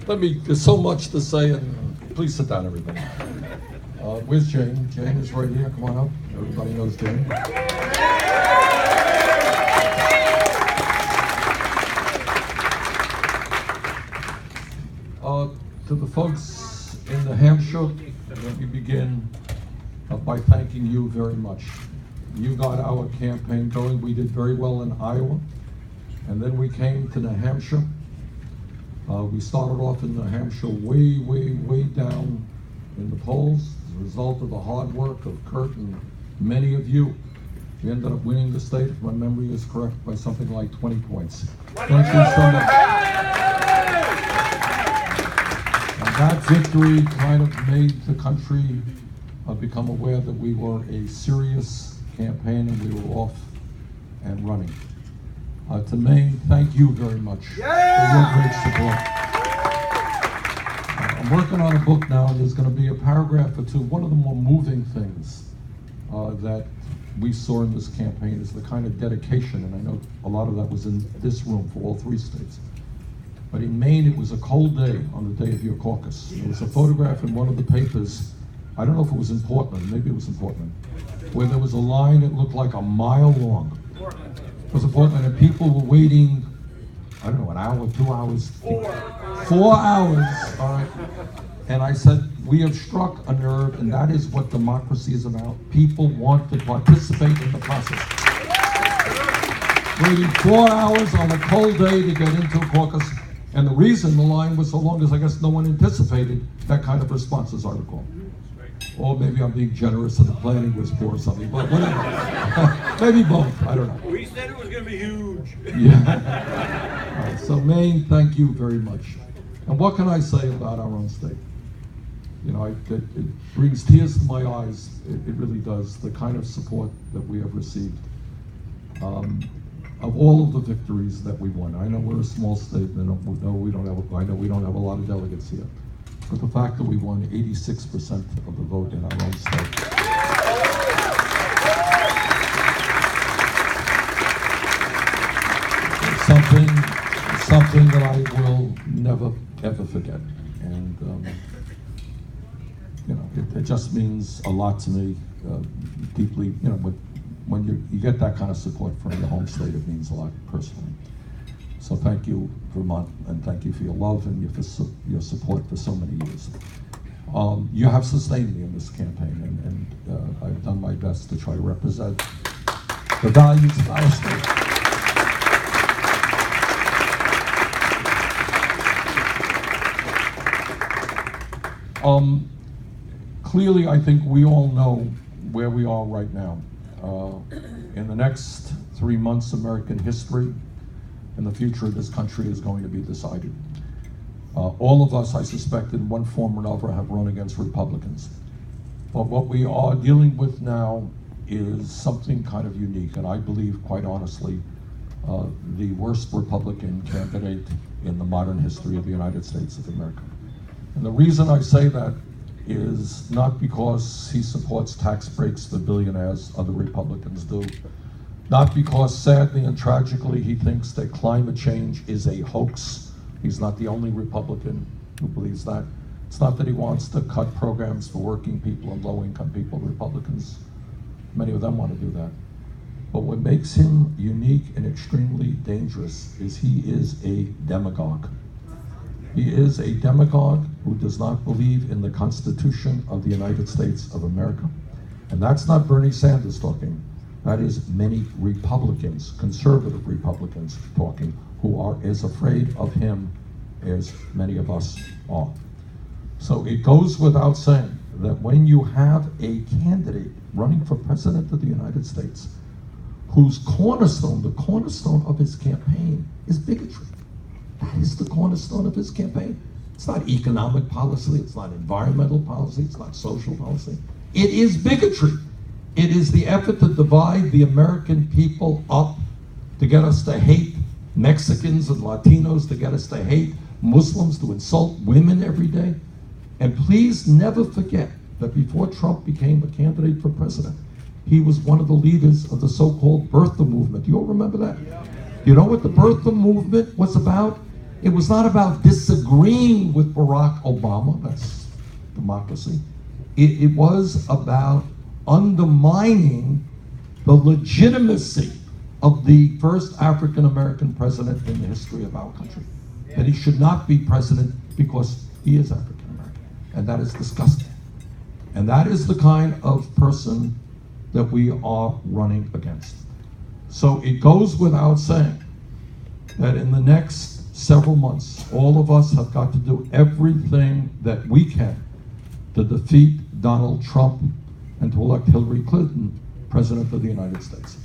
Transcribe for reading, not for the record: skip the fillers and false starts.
There's so much to say, and please sit down, everybody. Where's Jane? Jane is right here. Come on up. Everybody knows Jane. To the folks in New Hampshire, let me begin by thanking you very much. You got our campaign going. We did very well in Iowa, and then we came to New Hampshire. We started off in New Hampshire way, way, way down in the polls as a result of the hard work of Kurt and many of you. We ended up winning the state, if my memory is correct, by something like 20 points. Thank you so much. And that victory kind of made the country become aware that we were a serious campaign and we were off and running. To Maine, thank you very much for your great support. I'm working on a book now, and there's going to be a paragraph or two. One of the more moving things that we saw in this campaign is the kind of dedication, and I know a lot of that was in this room for all three states. But in Maine, it was a cold day on the day of your caucus. There was a photograph in one of the papers, I don't know if it was in Portland, maybe it was in Portland, where there was a line that looked like a mile long. It was in Portland, and people were waiting, I don't know, an hour, 2 hours? 4 hours, all right. And I said, we have struck a nerve, and that is what democracy is about. People want to participate in the process. Waiting 4 hours on a cold day to get into a caucus, and the reason the line was so long is I guess no one anticipated that kind of response, as I recall. Or maybe I'm being generous and the planning was poor or something, but whatever. Maybe both, I don't know. We said it was going to be huge. Yeah. All right, so Maine, thank you very much. And what can I say about our own state? You know, it brings tears to my eyes. It really does, the kind of support that we have received. Of all of the victories that we won. I know we're a small state, and I know we don't have a lot of delegates here. But the fact that we won 86% of the vote in our own state. It's something that I will never, ever forget. And, you know, it just means a lot to me, deeply, you know, when you get that kind of support from your home state, it means a lot personally. So thank you, Vermont, and thank you for your love and your support for so many years. You have sustained me in this campaign, and I've done my best to try to represent the values of our state. Clearly, I think we all know where we are right now. In the next 3 months, American history and the future of this country is going to be decided. All of us, I suspect, in one form or another, have run against Republicans. But what we are dealing with now is something kind of unique, and I believe, quite honestly, the worst Republican candidate in the modern history of the United States of America. And the reason I say that is not because he supports tax breaks for billionaires, other Republicans do. Not because, sadly and tragically, he thinks that climate change is a hoax. He's not the only Republican who believes that. It's not that he wants to cut programs for working people and low-income people. Republicans, many of them want to do that. But what makes him unique and extremely dangerous is he is a demagogue. He is a demagogue who does not believe in the Constitution of the United States of America. And that's not Bernie Sanders talking. That is many Republicans, conservative Republicans talking, who are as afraid of him as many of us are. So it goes without saying that when you have a candidate running for president of the United States, whose cornerstone, the cornerstone of his campaign is bigotry. That is the cornerstone of his campaign. It's not economic policy, it's not environmental policy, it's not social policy. It is bigotry. It is the effort to divide the American people up, to get us to hate Mexicans and Latinos, to get us to hate Muslims, to insult women every day. And please never forget that before Trump became a candidate for president, he was one of the leaders of the so-called birther movement. You all remember that? Yeah. You know what the birther movement was about? It was not about disagreeing agreeing with Barack Obama, that's democracy. It was about undermining the legitimacy of the first African-American president in the history of our country. That he should not be president because he is African-American. And that is disgusting. And that is the kind of person that we are running against. So it goes without saying that in the next several months, all of us have got to do everything that we can to defeat Donald Trump and to elect Hillary Clinton President of the United States.